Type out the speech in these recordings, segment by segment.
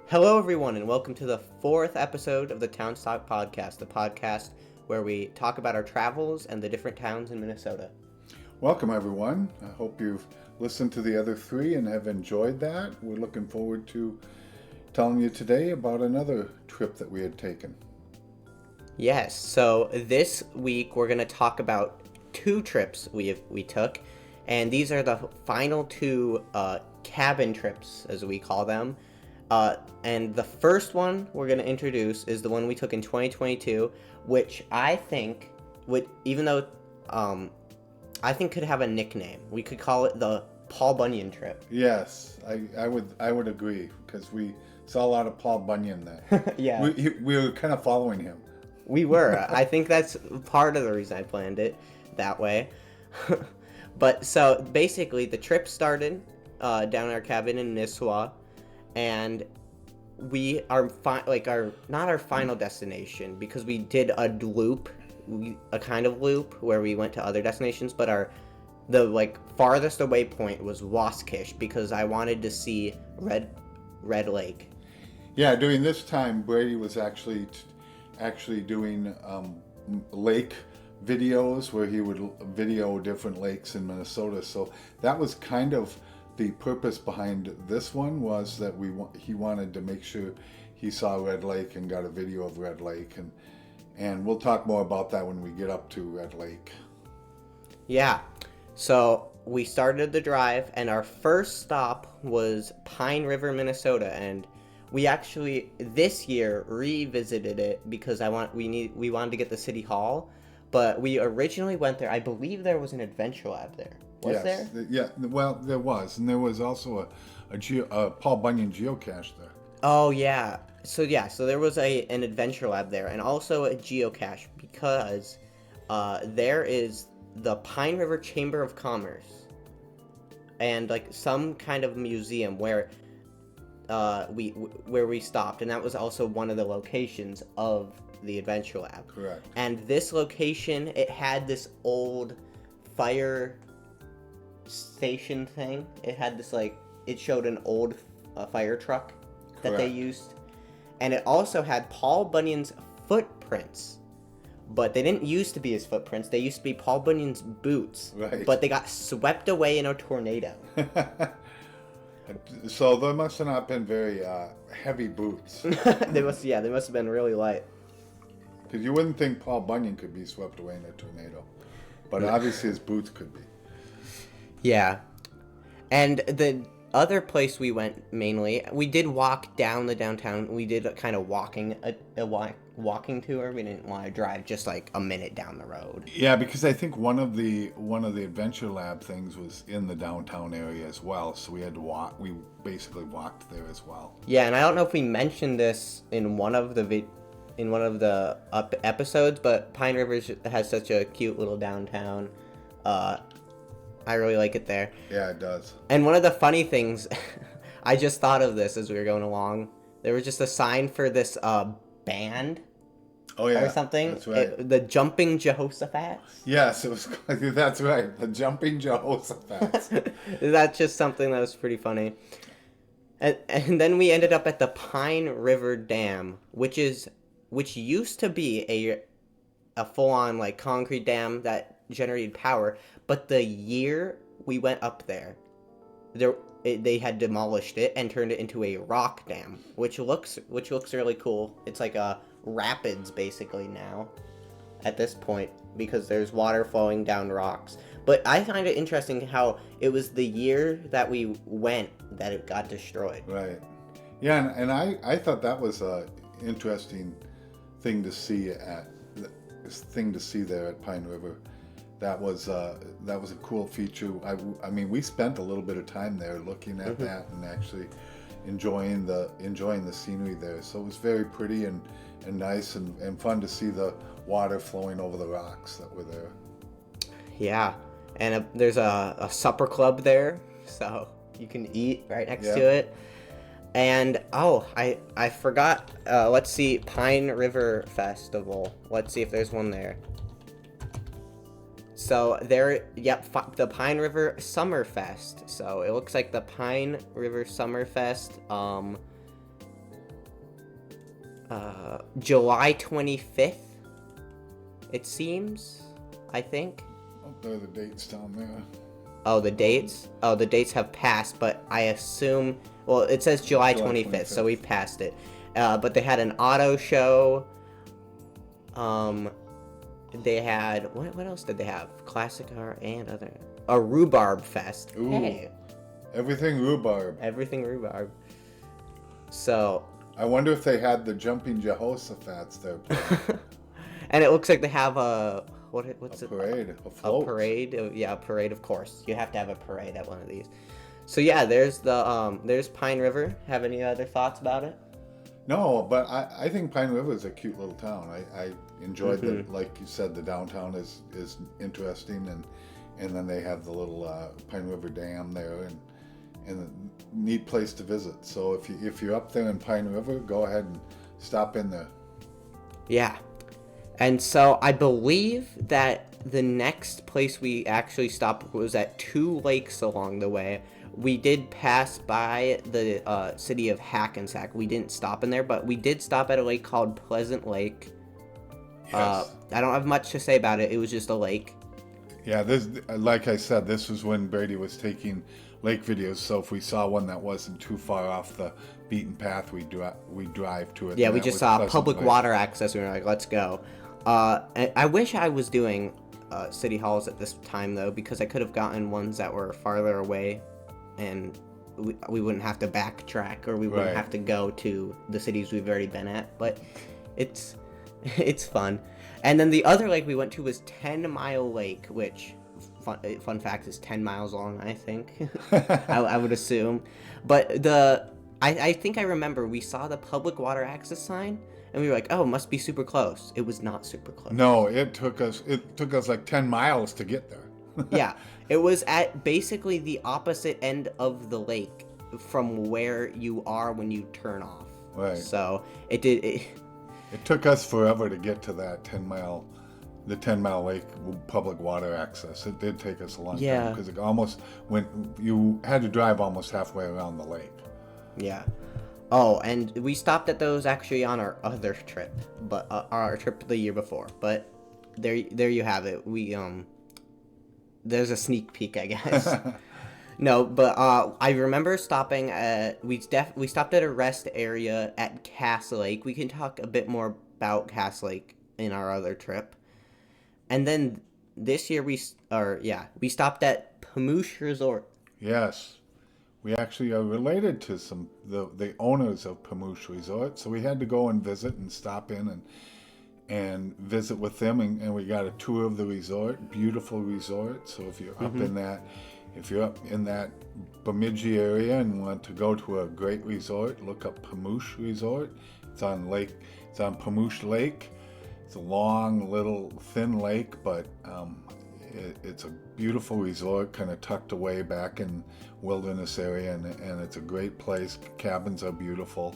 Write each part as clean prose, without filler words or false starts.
Hello, everyone, and welcome to the fourth episode of the Town Stock Podcast, the podcast where we talk about our travels and the different towns in Minnesota. Welcome, everyone. I hope you've listened to the other three and have enjoyed that. We're looking forward to telling you today about another trip that we had taken. Yes, so this week we're going to talk about two trips we took, and these are the final two cabin trips, as we call them. And the first one we're going to introduce is the one we took in 2022, which I think I think could have a nickname. We could call it the Paul Bunyan trip. Yes, I would agree, because we saw a lot of Paul Bunyan there. Yeah. We were kind of following him. We were. I think that's part of the reason I planned it that way. But so basically the trip started down our cabin in Nisswa, and we are not our final destination, because we did a kind of loop where we went to other destinations, but the farthest away point was Waskish, because I wanted to see Red Lake. Yeah, during this time Brady was actually doing lake videos where he would video different lakes in Minnesota. So that was kind of the purpose behind this one, was that he wanted to make sure he saw Red Lake and got a video of Red Lake, and we'll talk more about that when we get up to Red Lake. Yeah, so we started the drive, and our first stop was Pine River, Minnesota, and we actually this year revisited it because we wanted to get the city hall, but we originally went there. I believe there was an adventure lab there. Was there? Yeah, well, there was, and there was also a Paul Bunyan geocache there. Oh yeah. So there was an adventure lab there, and also a geocache, because there is the Pine River Chamber of Commerce, and some kind of museum where we stopped, and that was also one of the locations of the adventure lab. Correct. And this location, it had this old fire station thing. It had this it showed an old fire truck that they used, and it also had Paul Bunyan's footprints, but they didn't used to be his footprints. They used to be Paul Bunyan's boots. Right. But they got swept away in a tornado. So there must have not been very heavy boots. They must have been really light. Because you wouldn't think Paul Bunyan could be swept away in a tornado, but obviously his boots could be. Yeah. And the other place we went, mainly, we did walk down the downtown. We did a kind of walking tour. We didn't want to drive just a minute down the road. Yeah, because I think one of the adventure lab things was in the downtown area as well, so we had to walk. We basically walked there as well. Yeah, and I don't know if we mentioned this in one of the episodes, but Pine River has such a cute little downtown. I really like it there. Yeah, it does. And one of the funny things, I just thought of this as we were going along. There was just a sign for this band. Oh yeah, or something. That's right. The Jumping Jehoshaphat. Yes, it was. That's right. The Jumping Jehoshaphat. That's just something that was pretty funny. And then we ended up at the Pine River Dam, which used to be a full-on concrete dam that generated power, but the year we went up there, they had demolished it and turned it into a rock dam, which looks really cool. It's like a rapids basically now at this point, because there's water flowing down rocks. But I find it interesting how it was the year that we went that it got destroyed. Right. Yeah, and I thought that was a interesting thing to see there at Pine River. That was a cool feature. I mean, we spent a little bit of time there looking at that and actually enjoying the scenery there. So it was very pretty and nice and fun to see the water flowing over the rocks that were there. Yeah, and there's a supper club there, so you can eat right next to it. And I forgot. Let's see, Pine River Festival. Let's see if there's one there. So there, the Pine River Summerfest. So it looks like the Pine River Summerfest. July 25th, it seems, I think. Oh, there are the dates down there. Oh, the dates? Oh, the dates have passed, but I assume... Well, it says July 25th, so we passed it. But they had an auto show. They had... What else did they have? Classic art and other... A rhubarb fest. Ooh. Hey. Everything rhubarb. Everything rhubarb. So... I wonder if they had the jumping Jehoshaphat's there. And it looks like they have a... What's a it? parade. A float. A parade? Yeah, a parade, of course. You have to have a parade at one of these. So yeah, there's there's Pine River. Have any other thoughts about it? No, but I think Pine River is a cute little town. I enjoyed the, like you said, the downtown is interesting, and then they have the little Pine River Dam there, and a neat place to visit. So if you're up there in Pine River, go ahead and stop in there. Yeah. And so I believe that the next place we actually stopped was at 2 lakes along the way. We did pass by the city of Hackensack. We didn't stop in there, but we did stop at a lake called Pleasant Lake. Yes. I don't have much to say about it. It was just a lake. Yeah, this, like I said, this was when Brady was taking lake videos. So if we saw one that wasn't too far off the beaten path, we drive to it. Yeah, we just saw public water access. We were like, let's go. I wish I was doing city halls at this time, though, because I could have gotten ones that were farther away, and we wouldn't have to backtrack, or we wouldn't have to go to the cities we've already been at. But it's fun. And then the other lake we went to was 10 Mile Lake, which, fun fact, is 10 miles long, I think. I would assume. But I think I remember we saw the public water access sign, and we were like, oh, it must be super close. It was not super close. No, it took us like 10 miles to get there. Yeah, it was at basically the opposite end of the lake from where you are when you turn off. Right. So it took us forever to get to that 10 Mile Lake public water access. It did take us a long time because it almost you had to drive almost halfway around the lake. Yeah. Oh, and we stopped at those actually on our other trip, but our trip the year before. But there you have it. We there's a sneak peek, I guess. No, but I remember stopping at we stopped at a rest area at Cass Lake. We can talk a bit more about Cass Lake in our other trip. And then this year we stopped at Pamoosh Resort. Yes. We actually are related to the owners of Pamoosh Resort, so we had to go and visit and stop in and visit with them, and we got a tour of the resort. Beautiful resort. So if you're up in that Bemidji area and want to go to a great resort, look up Pamoosh Resort. It's on Pamoosh Lake. It's a long, little, thin lake, but it's a beautiful resort, kind of tucked away back in wilderness area, and it's a great place. Cabins are beautiful.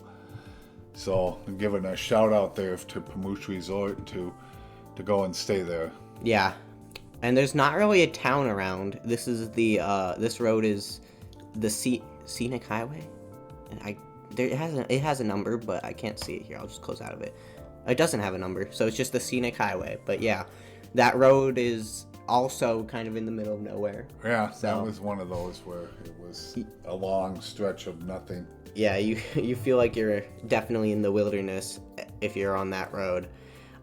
So I'm giving a shout out there to Pamoosh Resort to go and stay there. Yeah, and there's not really a town around. This is this road is the scenic highway, and it has a number, but I can't see it here. I'll just close out of it. It doesn't have a number, so it's just the scenic highway. But yeah, that road is also kind of in the middle of nowhere. Yeah, so that was one of those where it was a long stretch of nothing. Yeah, you feel like you're definitely in the wilderness if you're on that road.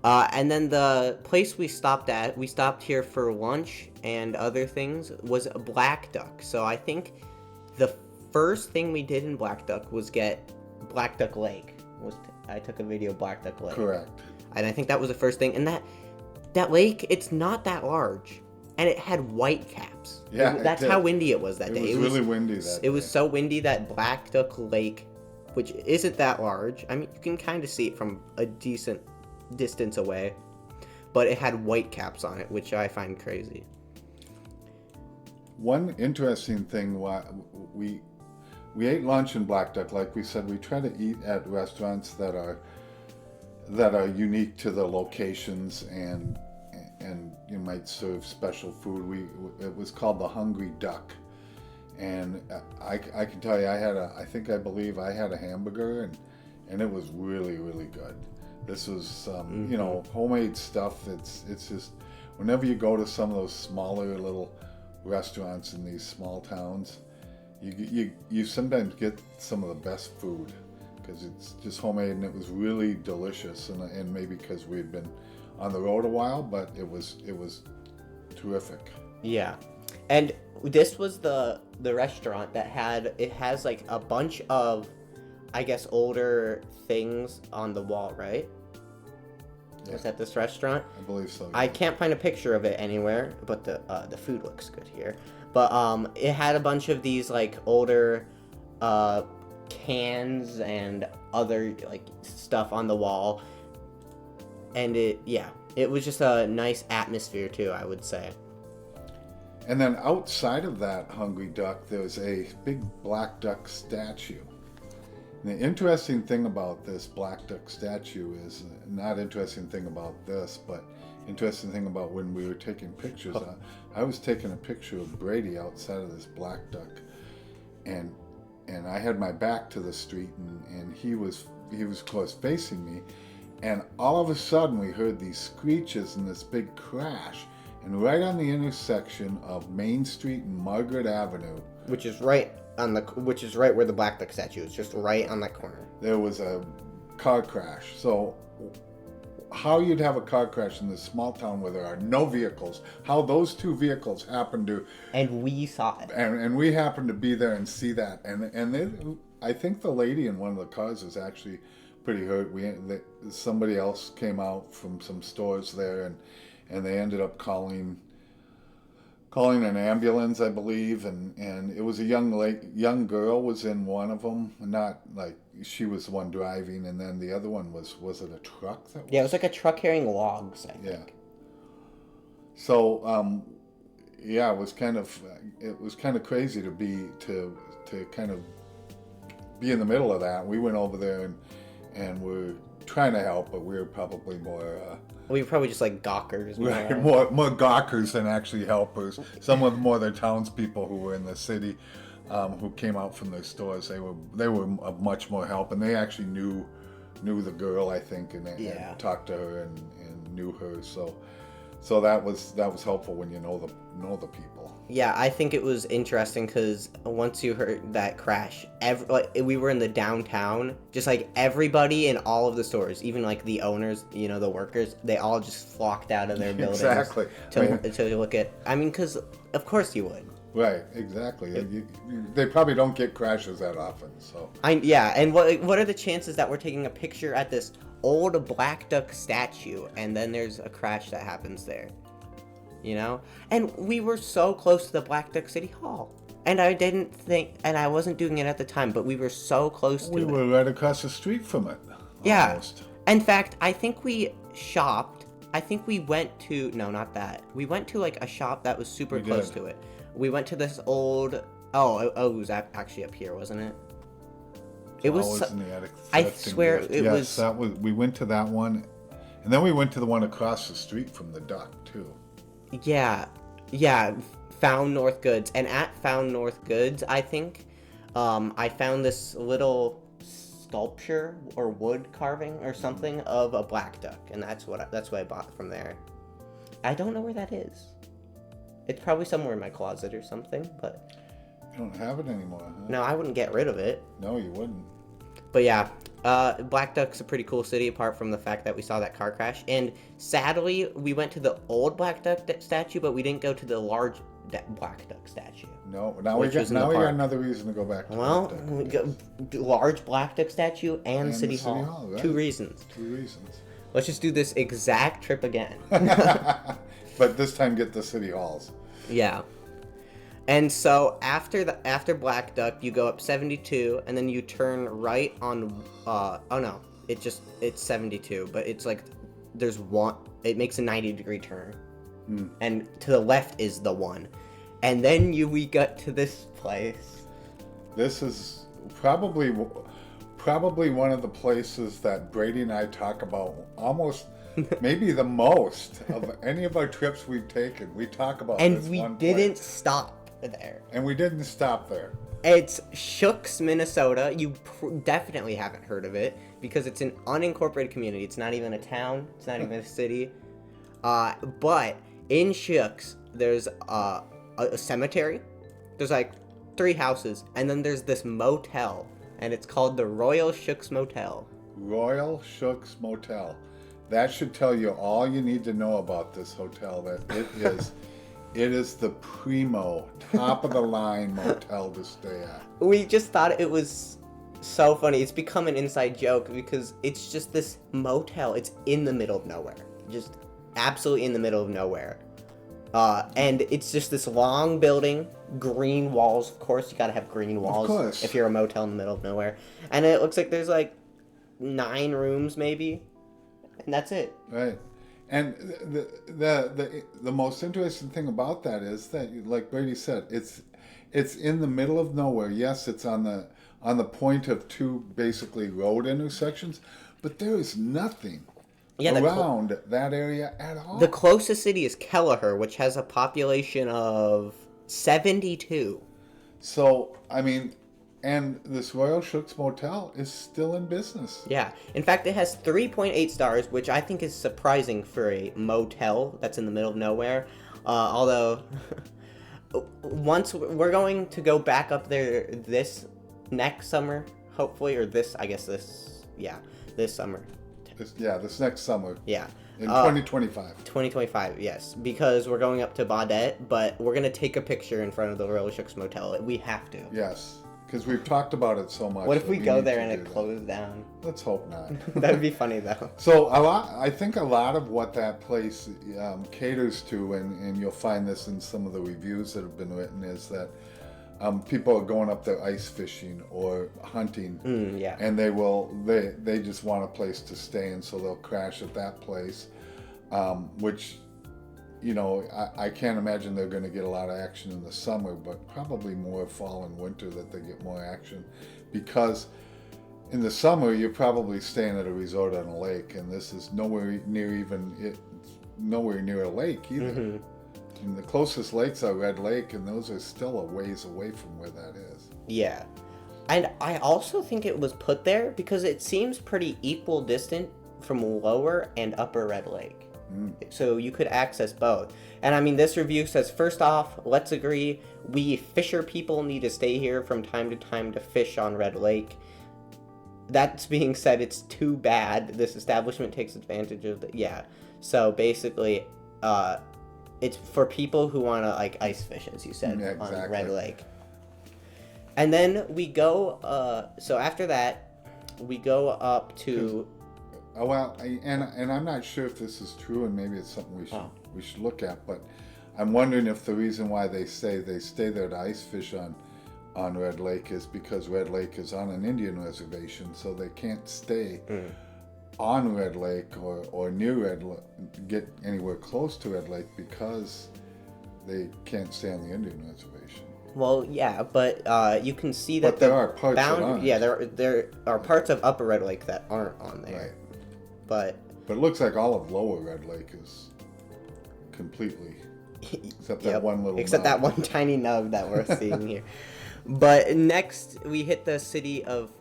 And then the place we stopped here for lunch and other things, was Blackduck. So I think the first thing we did in Blackduck was get Blackduck Lake. I took a video of Blackduck Lake. Correct. And I think that was the first thing. And that lake, it's not that large. And it had white caps. Yeah, that's how windy it was that day. It was really windy that day. It was so windy that Blackduck Lake, which isn't that large, I mean, you can kind of see it from a decent distance away, but it had white caps on it, which I find crazy. One interesting thing, we ate lunch in Blackduck. Like we said, we try to eat at restaurants that are unique to the locations, and you might serve special food. It was called the Hungry Duck, and I can tell you, I believe I had a hamburger, and it was really, really good. This was, Mm-hmm. homemade stuff. It's just, whenever you go to some of those smaller little restaurants in these small towns, you sometimes get some of the best food because it's just homemade, and it was really delicious. And maybe because we had been on the road a while, but it was terrific. Yeah. And this was the restaurant that has like a bunch of, I guess, older things on the wall, right? Yeah. Was at this restaurant? I believe so. I can't find a picture of it anywhere, but the food looks good here. But it had a bunch of these like older cans and other like stuff on the wall, and it was just a nice atmosphere too, I would say. And then outside of that Hungry Duck, there's a big black duck statue. And the interesting thing about this black duck statue is not interesting thing about this, but interesting thing about when we were taking pictures. I was taking a picture of Brady outside of this black duck, and I had my back to the street, and he was of course facing me, and all of a sudden we heard these screeches and this big crash, and right on the intersection of Main Street and Margaret Avenue, Which is right where the black duck statue is, just right on that corner. there was a car crash. So how you'd have a car crash in this small town where there are no vehicles, how those two vehicles happened to, And we saw it. and we happened to be there and see that, and I think the lady in one of the cars was actually pretty hurt. Somebody else came out from some stores there, and they ended up calling an ambulance, I believe, and it was a young girl was in one of them, not like she was the one driving, and then the other one was it a truck that was? Yeah, it was like a truck carrying logs, I think. Yeah. So yeah, it was kind of crazy to kind of be in the middle of that. We went over there and we're trying to help, but we were probably more We were probably just like gawkers. right, more gawkers than actually helpers. Some of more the townspeople who were in the city, who came out from their stores, they were of much more help, and they actually knew the girl, I think, and talked to her and knew her. So that was helpful when you know the people. Yeah, I think it was interesting because once you heard that crash, we were in the downtown, just like everybody in all of the stores, even like the owners, the workers, they all just flocked out of their buildings. Exactly. To look at. I mean, because of course you would. Right, exactly. They probably don't get crashes that often, so. And what are the chances that we're taking a picture at this old black duck statue and then there's a crash that happens there? And we were so close to the Black Duck City Hall. And I didn't think, and I wasn't doing it at the time, but we were so close to it. We were right across the street from it. Yeah. Almost. In fact, I think we shopped. I think we went to, no, not that. We went to like a shop that was super close to it. We went to this old, it was actually up here, wasn't it? It was, in the attic. I swear it was. That was, we went to that one, and then we went to the one across the street from the Duck, too. Yeah, Found North Goods. And at Found North Goods, I think, I found this little sculpture or wood carving or something of a black duck, and that's what I bought from there. I don't know where that is. It's probably somewhere in my closet or something, but You don't have it anymore, huh? no, I wouldn't get rid of it. No, you wouldn't. But yeah, Black Duck's a pretty cool city apart from the fact that we saw that car crash. And sadly, we went to the old Black Duck statue, but we didn't go to the large Black Duck statue. No, now we got another reason to go back to Well, Black Duck. we go large Black Duck statue and City the City Hall. Hall, right. Two reasons. Let's just do this exact trip again. But this time get the City Halls. Yeah. And so after Black Duck, you go up 72, and then you turn right on. It's 72, but it's like there's one. It makes a 90-degree turn, and to the left is the one, and then we got to this place. This is probably one of the places that Brady and I talk about almost. Maybe the most of any of our trips we've taken. We talk about And this we one didn't place. stop there. And we didn't stop there. It's Shooks, Minnesota. You definitely haven't heard of it because it's an unincorporated community. It's not even a town. It's not even a city. But in Shooks, there's a cemetery. There's like 3 houses, and then there's this motel, and it's called the Royal Shooks Motel. Royal Shooks Motel. That should tell you all you need to know about this hotel. That it is the primo, top of the line motel to stay at. We just thought it was so funny. It's become an inside joke because it's just this motel. It's in the middle of nowhere. Just absolutely in the middle of nowhere. And it's just this long building, green walls. Of course, you gotta have green walls if you're a motel in the middle of nowhere. And it looks like there's like 9 rooms maybe, and that's it. Right. And the most interesting thing about that is that, like Brady said, it's in the middle of nowhere. Yes, it's on the point of 2 basically road intersections, but there is nothing around that area at all. The closest city is Kelleher, which has a population of 72. So, I mean, and this Royal Shooks Motel is still in business. Yeah. In fact, it has 3.8 stars, which I think is surprising for a motel that's in the middle of nowhere. Although, once we're going to go back up there this next summer, hopefully, or this summer. This next summer. Yeah. In 2025. 2025, yes. Because we're going up to Baudette, but we're going to take a picture in front of the Royal Shooks Motel. We have to. Yes. Because we've talked about it so much. What if we go there and it closed down? Let's hope not. That would be funny, though. So I think a lot of what that place caters to, and you'll find this in some of the reviews that have been written, is that people are going up there ice fishing or hunting, and they just want a place to stay, and so they'll crash at that place, which, you know, I can't imagine they're going to get a lot of action in the summer, but probably more fall and winter that they get more action, because in the summer you're probably staying at a resort on a lake, and this is nowhere near a lake either. Mm-hmm. And the closest lakes are Red Lake, and those are still a ways away from where that is. Yeah. And I also think it was put there because it seems pretty equal distant from Lower and Upper Red Lake. So you could access both. And I mean, this review says, first off, let's agree, we fisher people need to stay here from time to time to fish on Red Lake. That's being said, it's too bad this establishment takes advantage of the... Yeah. So basically, it's for people who want to, like, ice fish, as you said, exactly. On Red Lake. And then we go, so after that, we go up to... Well, and I'm not sure if this is true, and maybe it's something we should look at, but I'm wondering if the reason why they stay there to ice fish on Red Lake is because Red Lake is on an Indian reservation, so they can't stay on Red Lake or near Red Lake, get anywhere close to Red Lake because they can't stay on the Indian reservation. Well, yeah, but you can see that there are parts that aren't. Yeah, there are parts of Upper Red Lake that aren't on there. Right. But it looks like all of Lower Red Lake is completely, except that one little except nub. That one tiny nub that we're seeing here. But next we hit the city of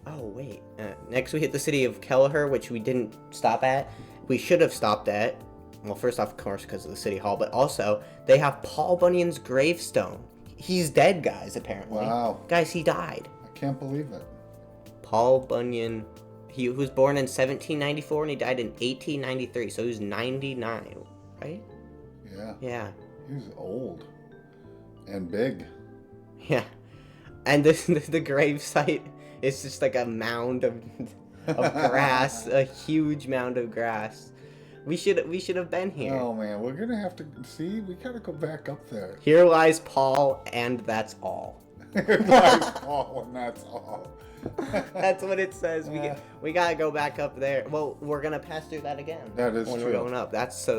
Kelleher, which we didn't stop at. We should have stopped at. Well, first off, of course, because of the city hall, but also they have Paul Bunyan's gravestone. He's dead, guys. Apparently, wow, guys, he died. I can't believe it. Paul Bunyan. He was born in 1794 and he died in 1893, so he was 99, right? Yeah. Yeah. He was old and big. Yeah. And the grave site is just like a mound of grass, a huge mound of grass. We should have been here. Oh man, we're gonna have to see. We gotta go back up there. Here lies Paul, and that's all. Here lies Paul, and that's all. That's what it says. We gotta go back up there. Well, we're gonna pass through that again. That is when true. We're going up. That's true.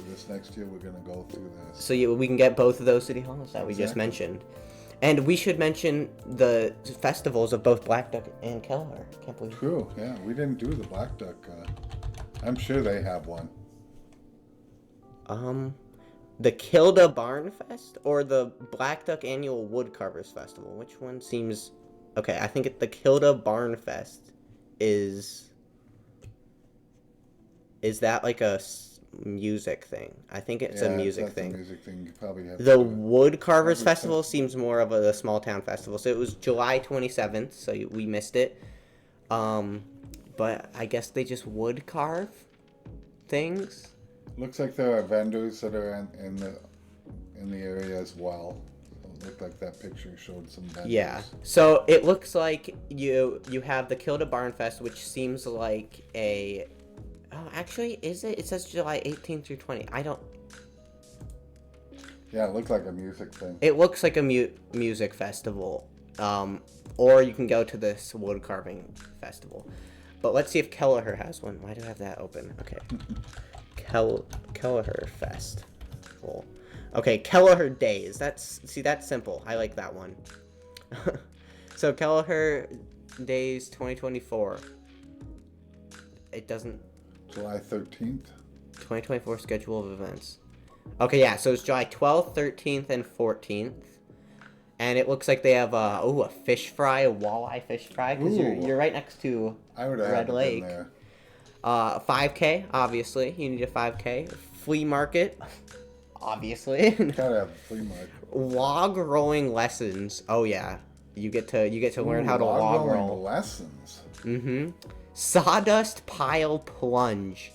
This next year we're gonna go through this. So we can get both of those city halls that we just mentioned, and we should mention the festivals of both Blackduck and Kelleher. Can't believe. True. Yeah, we didn't do the Blackduck. I'm sure they have one. The Kilda Barn Fest or the Blackduck Annual Woodcarvers Festival? Which one seems... Okay, I think the Kilda Barn Fest is... Is that like a music thing? I think it's a music thing. A music thing. You probably have The Woodcarvers Festival seems more of a small town festival. So it was July 27th, so we missed it. But I guess they just wood carve things. Looks like there are vendors that are in the area as well. So it looked like that picture showed some vendors. Yeah. So it looks like you have the Kilda Barn Fest, which seems like a... Oh, actually, is it? It says July 18th through 20th. I don't... Yeah, it looked like a music thing. It looks like a music festival. Or you can go to this wood carving festival. But let's see if Kelleher has one. Why do I have that open? Okay. Kelleher Festival. Okay, Kelleher Days. That's simple. I like that one. So Kelleher Days 2024. It doesn't... July 13th? 2024 schedule of events. Okay, yeah, so it's July 12th, 13th, and 14th. And it looks like they have a fish fry, a walleye fish fry, because you're right next to Red Lake. Been there. 5K, obviously. You need a 5K. Flea market, obviously. Gotta have a flea market. Log rolling lessons. Oh yeah, you get to learn how to log roll. Lessons. Mm-hmm. Sawdust pile plunge.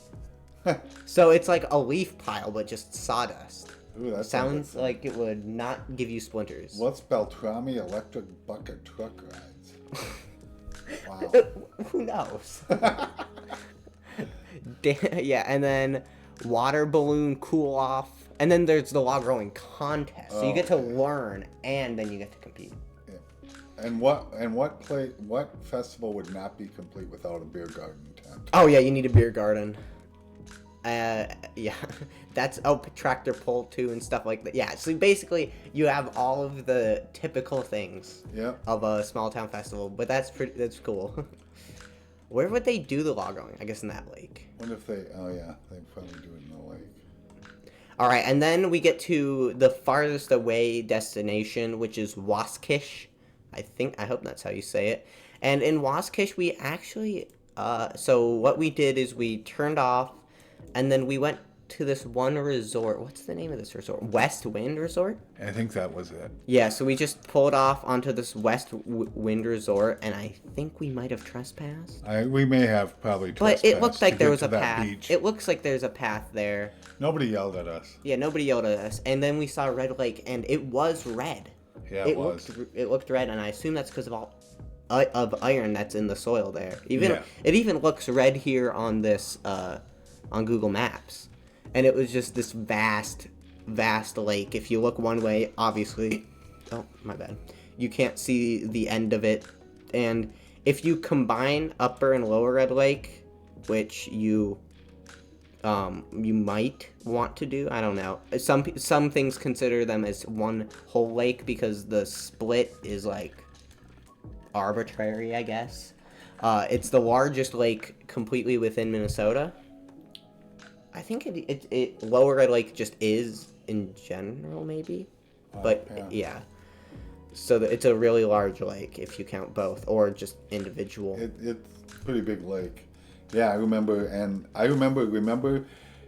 So it's like a leaf pile, but just sawdust. Ooh, that Sounds like it would not give you splinters. What's Beltrami electric bucket truck rides? Wow. Who knows? Yeah, and then water balloon cool off, and then there's the log rolling contest. So you get to learn, and then you get to compete. Yeah. And what festival would not be complete without a beer garden tent? Oh yeah, you need a beer garden. Yeah, that's tractor pull too and stuff like that. Yeah, so basically you have all of the typical things of a small town festival, but that's cool. Where would they do the log rolling? I guess in that lake. Wonder if they probably do it in the lake. All right, and then we get to the farthest away destination, which is Waskish. I hope that's how you say it. And in Waskish, we actually, so what we did is we turned off, and then we went to this one resort. What's the name of this resort? West Wind Resort? I think that was it. Yeah, so we just pulled off onto this West Wind Resort, and I think we might have trespassed. We may have probably trespassed. But it looked like there was a path. Beach. It looks like there's a path there. Nobody yelled at us. Yeah, nobody yelled at us. And then we saw Red Lake, and it was red. Yeah, it was. It looked red, and I assume that's because of all of iron that's in the soil there. It even looks red here on this on Google Maps. And it was just this vast lake. If you look one way, obviously, oh, my bad. You can't see the end of it. And if you combine Upper and Lower Red Lake, which you might want to do, I don't know. Some things consider them as one whole lake because the split is like arbitrary, I guess. It's the largest lake completely within Minnesota. I think it Lower Red Lake just is in general, maybe, but yeah. So it's a really large lake if you count both or just individual. It's a pretty big lake. Yeah, I remember, and I remember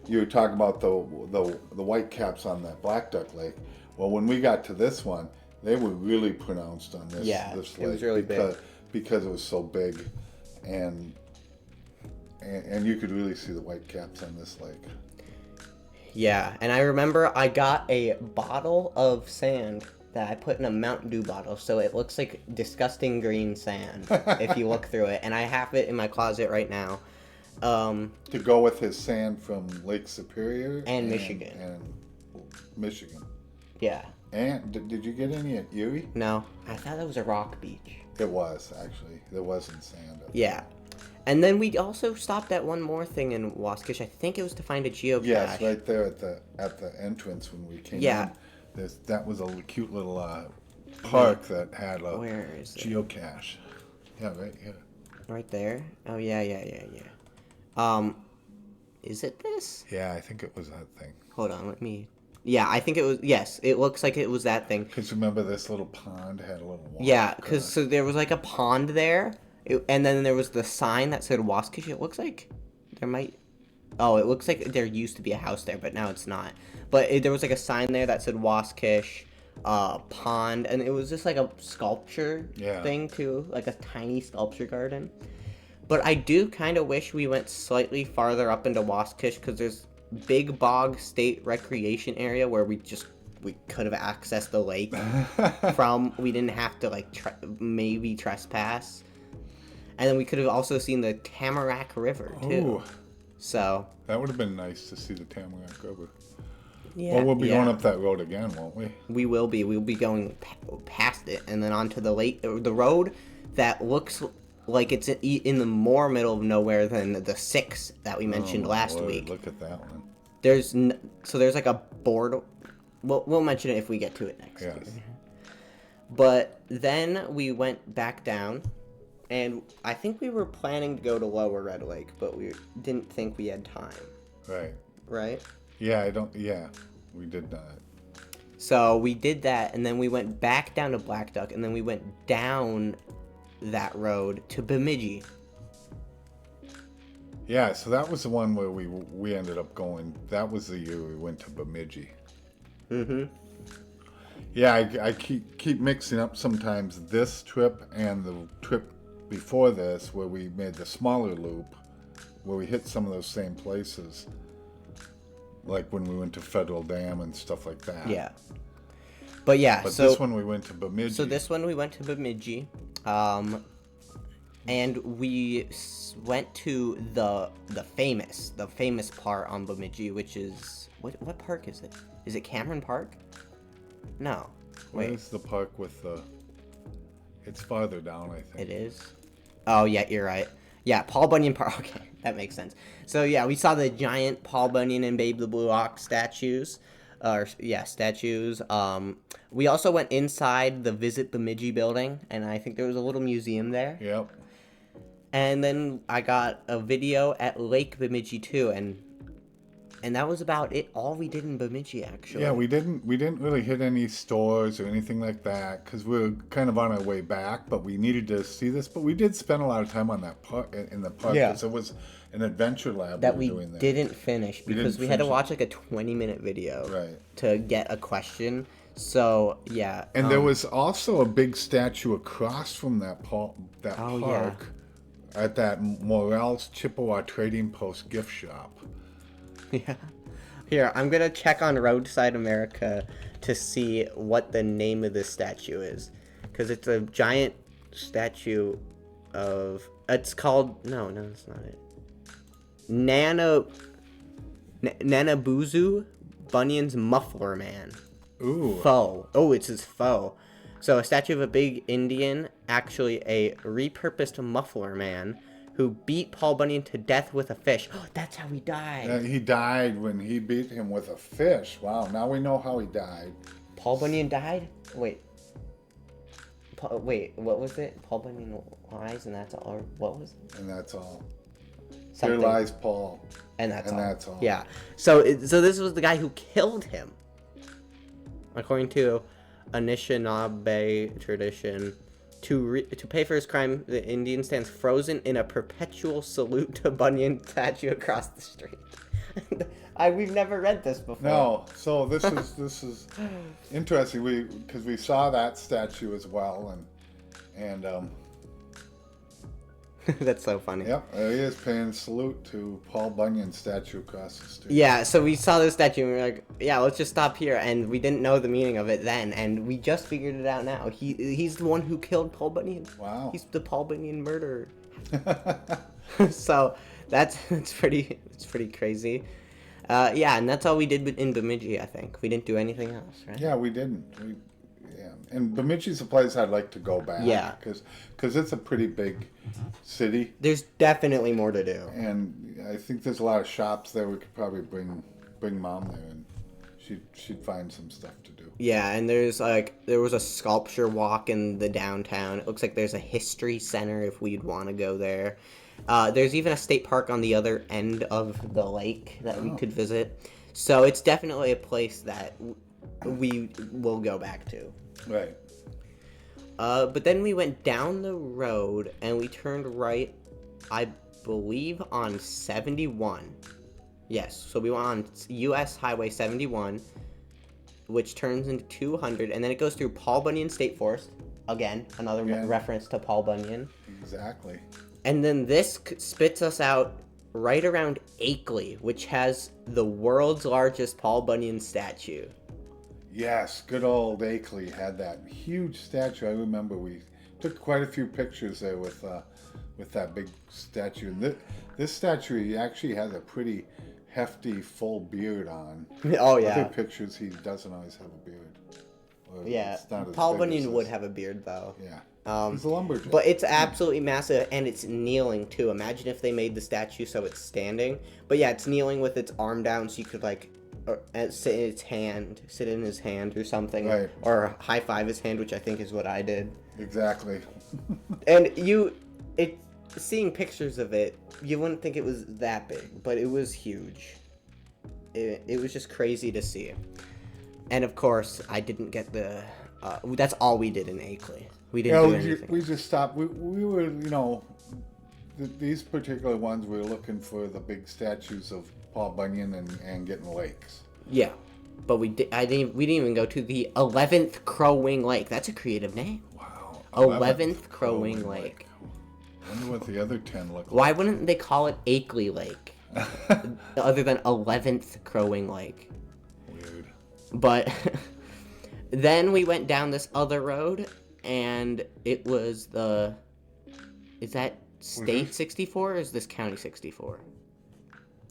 you were talking about the white caps on that blackduck lake. Well, when we got to this one, they were really pronounced on this. Yeah, this it lake was really big because it was so big, and you could really see the white caps on this lake. Yeah, and I remember I got a bottle of sand that I put in a Mountain Dew bottle, so it looks like disgusting green sand if you look through it, and I have it in my closet right now. To go with his sand from Lake Superior and Michigan. And Michigan. Yeah. And did you get any at Erie? No, I thought that was a rock beach. It was, actually. There wasn't sand up Yeah. there. And then we also stopped at one more thing in Waskish. I think it was to find a geocache. Yes, right there at the entrance when we came in. That was a cute little park that had a Where is it? geocache. Yeah, right here. Right there? Oh, yeah. Is it this? Yeah, I think it was that thing. Hold on, let me Yeah, I think it was. Yes, it looks like it was that thing. Because remember, this little pond had a little walk. Yeah, because so there was like a pond there, and then there was the sign that said Waskish. It looks like there might. Oh, it looks like there used to be a house there, but now it's not. But there was like a sign there that said Waskish pond, and it was just like a sculpture thing too, like a tiny sculpture garden. But I do kind of wish we went slightly farther up into Waskish because there's Big Bog State Recreation Area where we could have accessed the lake from. We didn't have to like maybe trespass, and then we could have also seen the Tamarack River too. Oh, so that would have been nice to see the Tamarack River. Yeah. Well, we'll be going up that road again, won't we? We will be. We'll be going past it and then onto the lake, the road that looks like it's in the more middle of nowhere than the 6 that we mentioned last week. Look at that one. There's like a board. We'll mention it if we get to it next. Yes. But then we went back down, and I think we were planning to go to Lower Red Lake, but we didn't think we had time. Right. Right? Yeah, Yeah, we did not. So we did that, and then we went back down to Blackduck, and then we went down that road to Bemidji. Yeah, so that was the one where we ended up going. That was the year we went to Bemidji. Mm-hmm. Yeah, I keep mixing up sometimes this trip and the trip before this where we made the smaller loop, where we hit some of those same places, like when we went to Federal Dam and stuff like that. Yeah. But so this one we went to Bemidji. So this one we went to Bemidji, and we went to the famous part on Bemidji, which is what park is it? Is it Cameron Park? No. Wait. Where's the park with the? It's farther down, I think. It is. Oh yeah, you're right. Yeah, Paul Bunyan Park. Okay, that makes sense. So yeah, we saw the giant Paul Bunyan and Babe the Blue Ox statues. Statues. We also went inside the Visit Bemidji building, and I think there was a little museum there. Yep. And then I got a video at Lake Bemidji too, and that was about it. All we did in Bemidji, actually. Yeah, we didn't really hit any stores or anything like that because we were kind of on our way back, but we needed to see this. But we did spend a lot of time on that park in the park because it was an adventure lab that we we were doing there. didn't finish because we had to watch like a 20-minute video to get a question. So yeah. And there was also a big statue across from that park at that Morel's Chippewa Trading Post gift shop. Yeah. Here, I'm going to check on Roadside America to see what the name of this statue is. Because it's a giant statue of... It's called... No, that's not it. Nanabuzu, Bunyan's Muffler Man. Ooh. Foe. Oh, it's his foe. So a statue of a big Indian, actually a repurposed muffler man, who beat Paul Bunyan to death with a fish. Oh, that's how he died. Yeah, he died when he beat him with a fish. Wow, now we know how he died. Paul Bunyan died? Wait, what was it? Paul Bunyan lies and that's all? Or what was it? And that's all. Something. Here lies Paul. And that's all. That's all. Yeah. So this was the guy who killed him. According to Anishinaabe tradition, to pay for his crime, the Indian stands frozen in a perpetual salute to Bunyan statue across the street. We've never read this before. No, so this is interesting. Because we saw that statue as well, and that's so funny. Yep, there he is paying salute to Paul Bunyan's statue across the street. Yeah, so we saw this statue and we were like, yeah, let's just stop here. And we didn't know the meaning of it then, and we just figured it out now. He's the one who killed Paul Bunyan. Wow. He's the Paul Bunyan murderer. So it's pretty crazy. Yeah, and that's all we did in Bemidji, I think. We didn't do anything else, right? Yeah, we didn't. And Bemidji's a place I'd like to go back. Yeah. Because it's a pretty big city. There's definitely more to do. And I think there's a lot of shops there. We could probably bring Mom there, and she'd find some stuff to do. Yeah, and there was a sculpture walk in the downtown. It looks like there's a history center if we'd want to go there. There's even a state park on the other end of the lake that we could visit. So it's definitely a place that we will go back to. Right. But then we went down the road and we turned right, I believe, on 71. Yes, so we went on U.S. Highway 71, which turns into 200, and then it goes through Paul Bunyan State Forest. Again, another reference to Paul Bunyan. Exactly. And then this spits us out right around Akeley, which has the world's largest Paul Bunyan statue. Yes, good old Akeley had that huge statue. I remember we took quite a few pictures there with that big statue. And this statue, he actually has a pretty hefty, full beard on. Oh, yeah. Other pictures, he doesn't always have a beard. Or Yeah, it's not as Paul big Bunyan as would this. have a beard, though. Yeah. He's a lumberjack. But it's absolutely massive, and it's kneeling, too. Imagine if they made the statue so it's standing. But yeah, it's kneeling with its arm down, so you could, like, sit in his hand or something. Right. Or high-five his hand, which I think is what I did. Exactly. And seeing pictures of it, you wouldn't think it was that big, but it was huge. It was just crazy to see. And of course, I didn't get that's all we did in Akeley. We didn't do anything. We just stopped. We were, these particular ones, we were looking for the big statues of Paul Bunyan and getting lakes. Yeah, but we didn't even go to the 11th Crow Wing Lake. That's a creative name. Wow. 11th Crow Wing Lake. I wonder what the other 10 look like. Why wouldn't they call it Akeley Lake? Other than 11th Crow Wing Lake. Weird. But then we went down this other road, and it was is that State 64 or is this County 64?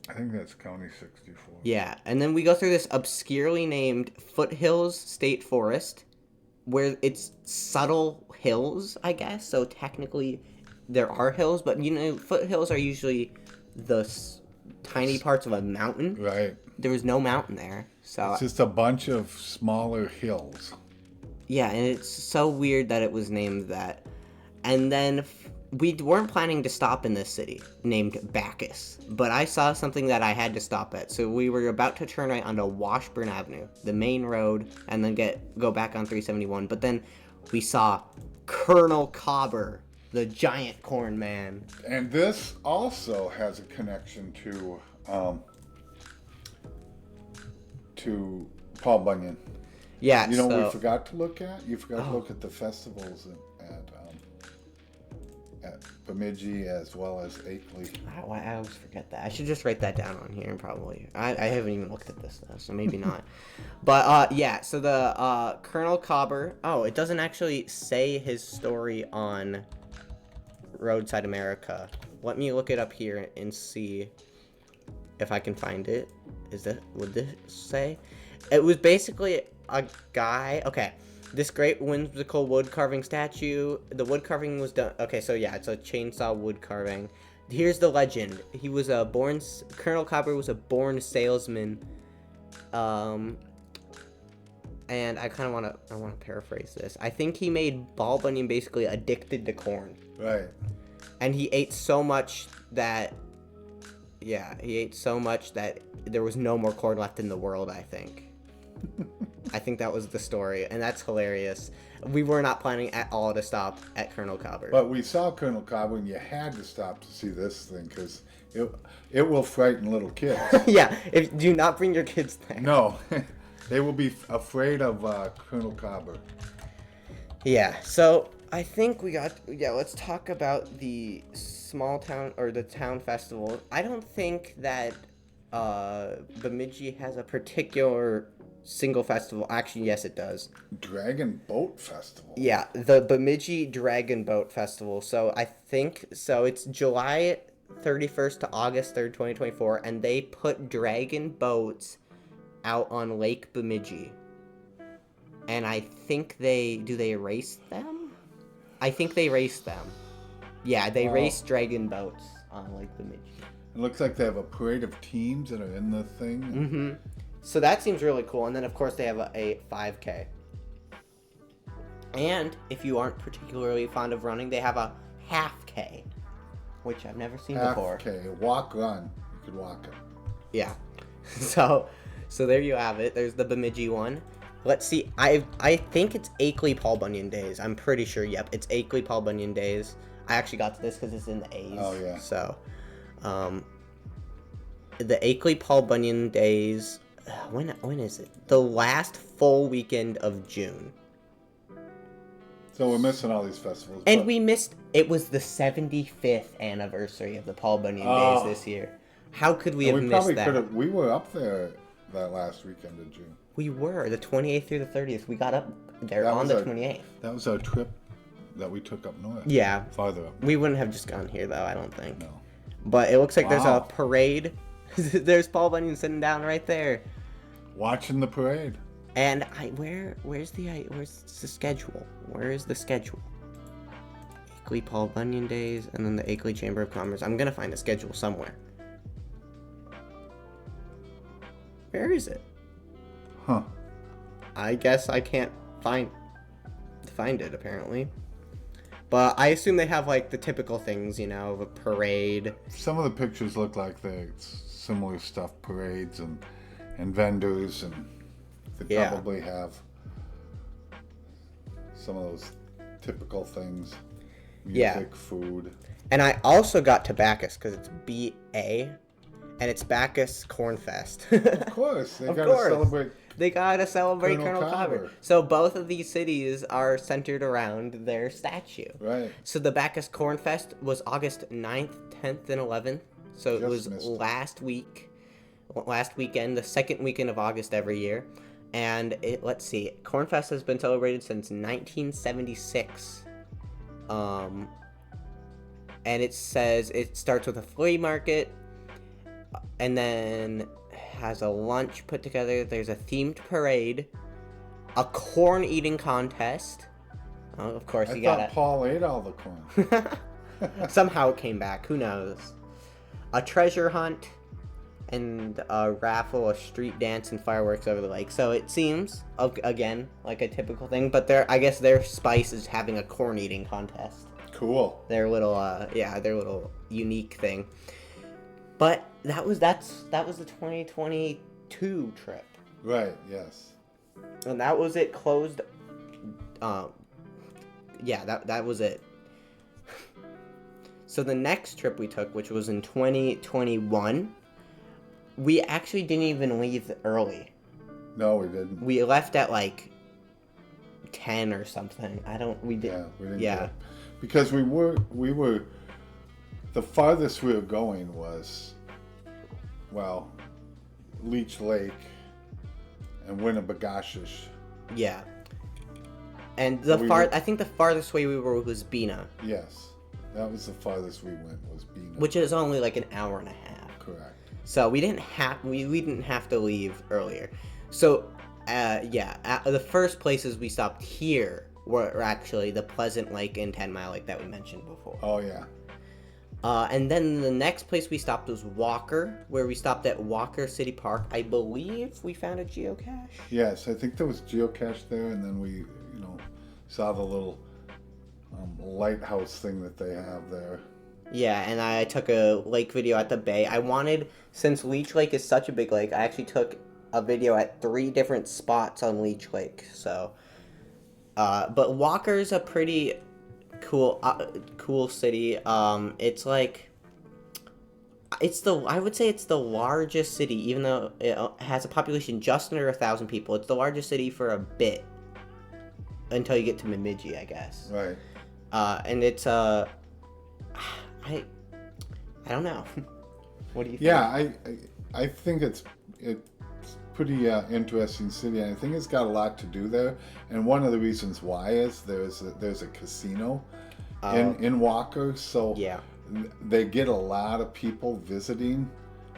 I think that's County 64. Yeah, and then we go through this obscurely named Foothills State Forest, where it's subtle hills, I guess. So technically, there are hills, but foothills are usually the tiny parts of a mountain. Right. There was no mountain there, so It's just a bunch of smaller hills. yeah, and it's so weird that it was named that. And then we weren't planning to stop in this city named Bacchus, but I saw something that I had to stop at. So we were about to turn right onto Washburn Avenue, the main road, and then go back on 371. But then we saw Colonel Cobber, the giant corn man. And this also has a connection to Paul Bunyan. Yeah, You know what so we forgot to look at? You forgot to look at the festivals at Bemidji as well as Akeley. I always forget that. I should just write that down on here, probably. I haven't even looked at this, though, so maybe not. But, yeah, so the Colonel Cobber... Oh, it doesn't actually say his story on Roadside America. Let me look it up here and see if I can find it. Would this say? It was basically a guy... Okay. This great whimsical wood carving statue. The wood carving was done. Okay, so yeah, it's a chainsaw wood carving. Here's the legend. Colonel Cobber was a born salesman. And I kind of want to paraphrase this. I think he made Paul Bunyan basically addicted to corn. Right. And he ate so much that there was no more corn left in the world, I think. I think that was the story, and that's hilarious. We were not planning at all to stop at Colonel Cobber. But we saw Colonel Cobber, and you had to stop to see this thing because it will frighten little kids. Yeah, do not bring your kids there. No, they will be afraid of Colonel Cobber. Yeah, so I think let's talk about the small town or the town festival. I don't think that Bemidji has a particular single festival. Actually, yes, it does. Dragon Boat Festival. Yeah, the Bemidji Dragon Boat Festival. So I think it's July 31st to August 3rd, 2024, and they put dragon boats out on Lake Bemidji. And I think they race them? I think they race them. Yeah, they race dragon boats on Lake Bemidji. It looks like they have a parade of teams that are in the thing. Mm-hmm. So that seems really cool. And then, of course, they have a 5K. And if you aren't particularly fond of running, they have a half K, which I've never seen before. Half K, walk, run. You could walk it. Yeah. So So there you have it. There's the Bemidji one. Let's see. I think it's Akeley Paul Bunyan Days. I'm pretty sure. Yep, it's Akeley Paul Bunyan Days. I actually got to this because it's in the A's. Oh, yeah. So, the Akeley Paul Bunyan Days. When is it? The last full weekend of June. So we're missing all these festivals. And we missed. It was the 75th anniversary of the Paul Bunyan Days this year. How could we have missed that? We were up there that last weekend of June. We were the 28th through the 30th. We got up there on the 28th. That was our trip that we took up north. Yeah. Farther up. We wouldn't have just gone here though, I don't think. No. But it looks like there's a parade. There's Paul Bunyan sitting down right there. Watching the parade. And where's the schedule? Where is the schedule? Akeley Paul Bunyan Days and then the Akeley Chamber of Commerce. I'm gonna find a schedule somewhere. Where is it? Huh. I guess I can't find it apparently. But I assume they have like the typical things, you know, of a parade. Some of the pictures look like they're similar stuff, parades and vendors, and they probably have some of those typical things. Music, food. And I also got to Bacchus because it's B-A, and it's Bacchus Cornfest. Of course. They gotta celebrate Colonel Carver. So both of these cities are centered around their statue. Right. So the Bacchus Cornfest was August 9th, 10th, and 11th. So it was last weekend, the second weekend of August every year. And let's see, Cornfest has been celebrated since 1976. And it says it starts with a flea market, and then has a lunch put together. There's a themed parade, a corn eating contest. Oh, of course, I thought Paul ate all the corn. Somehow it came back. Who knows? A treasure hunt, and a raffle, a street dance, and fireworks over the lake. So it seems, again, like a typical thing. But I guess their spice is having a corn eating contest. Cool. Their little unique thing. But that was the 2022 trip. Right. Yes. And that was it. Closed. That was it. So the next trip we took, which was in 2021, we actually didn't even leave early. No, we didn't. We left at like 10 or something. We didn't. Yeah, we didn't. Because we were the farthest we were going was, well, Leech Lake and Winnipegashish. Yeah. And I think the farthest way we were was Bena. Yes. That was the farthest we went, was Bena. Which is only like an hour and a half. Correct. So we didn't have to leave earlier. So the first places we stopped here were actually the Pleasant Lake and 10 Mile Lake that we mentioned before. Oh yeah. And then the next place we stopped was Walker, where we stopped at Walker City Park. I believe we found a geocache. Yes, I think there was geocache there, and then we, saw the little lighthouse thing that they have there. Yeah, and I took a lake video at the bay. Since Leech Lake is such a big lake, I actually took a video at 3 different spots on Leech Lake. So, but Walker's a pretty cool city. It's like, I would say it's the largest city, even though it has a population just under 1,000 people. It's the largest city for a bit until you get to Bemidji, I guess. Right. And it's I don't know. What do you think? Yeah, I think it's pretty interesting city, and I think it's got a lot to do there. And one of the reasons why is there's a casino in Walker, so yeah, they get a lot of people visiting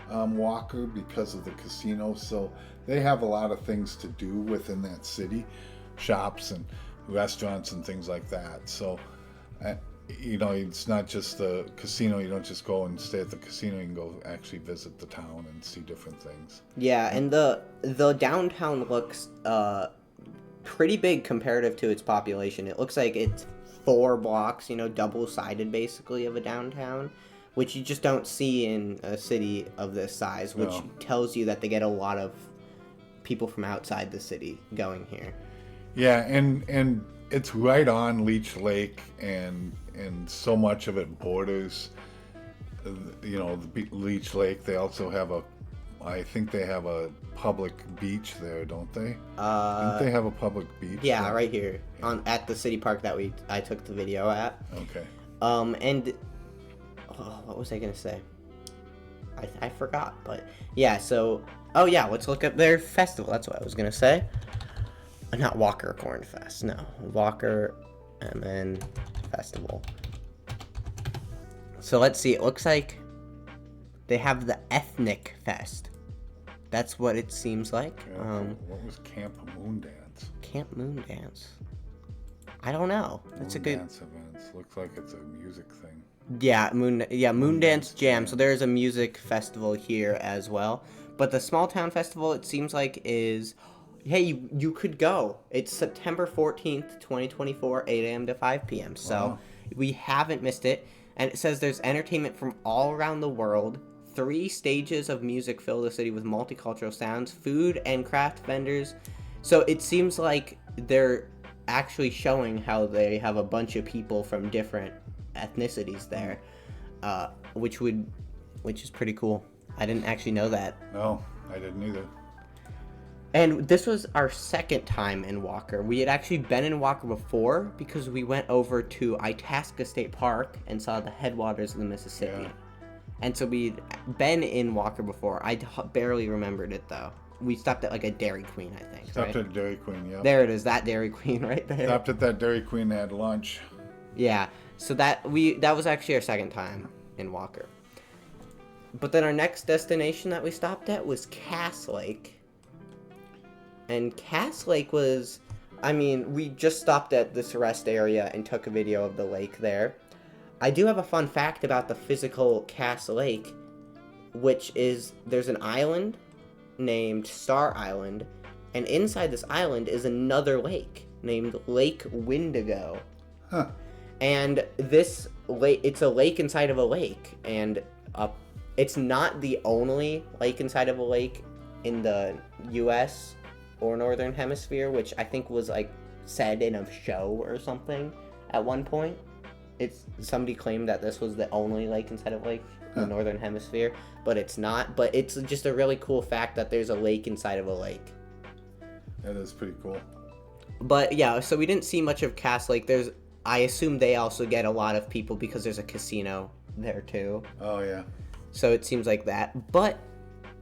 Walker because of the casino. So they have a lot of things to do within that city, shops and restaurants and things like that. So it's not just the casino. You don't just go and stay at the casino. You can go actually visit the town and see different things. Yeah, and the downtown looks pretty big comparative to its population. It looks like it's 4 blocks, double-sided basically of a downtown, which you just don't see in a city of this size, which tells you that they get a lot of people from outside the city going here. Yeah, and it's right on Leech Lake, and so much of it borders, the Leech Lake. They also have I think they have a public beach there, don't they? Don't they have a public beach? Yeah, there? right here at the city park that I took the video at. Okay. And what was I gonna say? I forgot, but yeah. So let's look up their festival. That's what I was gonna say. Not Walker Corn Fest, no. Walker and then Festival. So let's see. It looks like they have the Ethnic Fest. That's what it seems like. Yeah, what was Camp Moon Dance? Camp Moon Dance. I don't know. That's a good Dance events. Looks like it's a music thing. Yeah, Moon Dance Jam. So there's a music festival here as well. But the Small Town Festival, it seems like, is hey, you could go. It's September 14th, 2024, 8 a.m. to 5 p.m. So we haven't missed it. And it says there's entertainment from all around the world. 3 stages of music fill the city with multicultural sounds, food and craft vendors. So it seems like they're actually showing how they have a bunch of people from different ethnicities there, which is pretty cool. I didn't actually know that. No, I didn't either. And this was our second time in Walker. We had actually been in Walker before because we went over to Itasca State Park and saw the headwaters of the Mississippi. Yeah. And so we'd been in Walker before. I barely remembered it, though. We stopped at, like, a Dairy Queen, I think. Stopped at Dairy Queen, yeah. There it is, that Dairy Queen right there. Stopped at that Dairy Queen, had lunch. Yeah, so that was actually our second time in Walker. But then our next destination that we stopped at was Cass Lake. And Cass Lake was, we just stopped at this rest area and took a video of the lake there. I do have a fun fact about the physical Cass Lake, which is there's an island named Star Island, and inside this island is another lake named Lake Windigo. Huh. And this lake, it's a lake inside of a lake, and it's not the only lake inside of a lake in the U.S. or Northern Hemisphere, which I think was like said in a show or something at one point. Somebody claimed that this was the only lake inside of lake in the Northern Hemisphere, but it's not. But it's just a really cool fact that there's a lake inside of a lake. That is pretty cool. But yeah, so we didn't see much of Cass Lake. I assume they also get a lot of people because there's a casino there too. Oh yeah. So it seems like that. But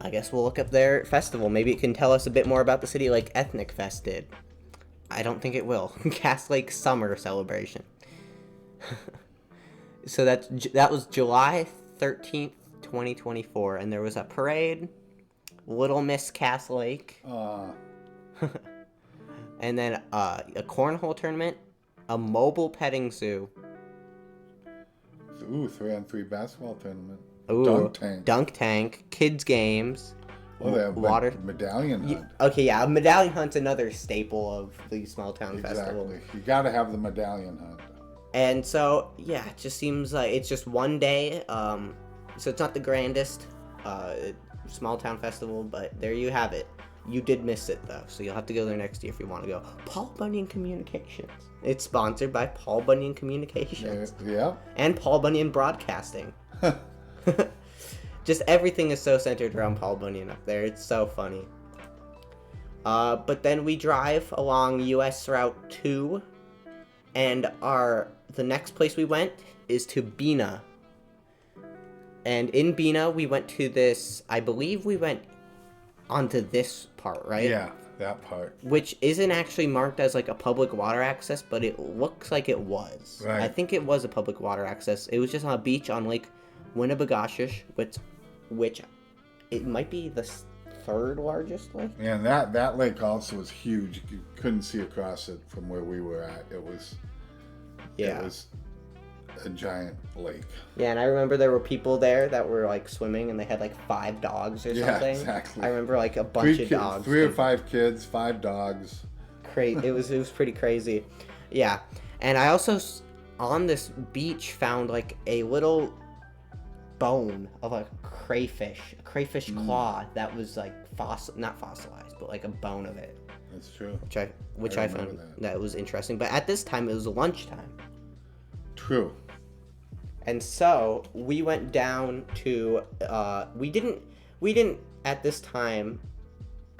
I guess we'll look up their festival. Maybe it can tell us a bit more about the city like Ethnic Fest did. I don't think it will. Cass Lake Summer Celebration. So that was July 13th, 2024, and there was a parade, Little Miss Cass Lake, and then a cornhole tournament, a mobile petting zoo. Ooh, 3-on-3 basketball tournament. Ooh, Dunk tank. Kids games. Oh, they have water medallion hunt. Okay, yeah, a medallion hunt's another staple of the small town festival. Exactly. You got to have the medallion hunt. And so, yeah, it just seems like it's just one day. So it's not the grandest small town festival, but there you have it. You did miss it, though, so you'll have to go there next year if you want to go. Paul Bunyan Communications. It's sponsored by Paul Bunyan Communications. Yeah. And Paul Bunyan Broadcasting. Just everything is so centered around Paul Bunyan up there. It's so funny. But then we drive along US Route 2, and the next place we went is to Bena. And in Bena, we went to this, I believe we went onto this part, right? Yeah, that part. Which isn't actually marked as like a public water access, but it looks like it was. Right. I think it was a public water access. It was just on a beach on Lake Winnipesaukee, which it might be the third largest lake. Yeah, and that lake also was huge. You couldn't see across it from where we were at. It was a giant lake. Yeah, and I remember there were people there that were like swimming, and they had like 5 dogs or something. Yeah, exactly. I remember like a bunch of dogs. 3 or 5 kids, 5 dogs. It was pretty crazy. Yeah, and I also on this beach found like a little bone of a crayfish claw that was like not fossilized, but like a bone of it, That's true. which I I remember found that was interesting. But at this time, it was lunchtime. True. And so we went down to we didn't at this time,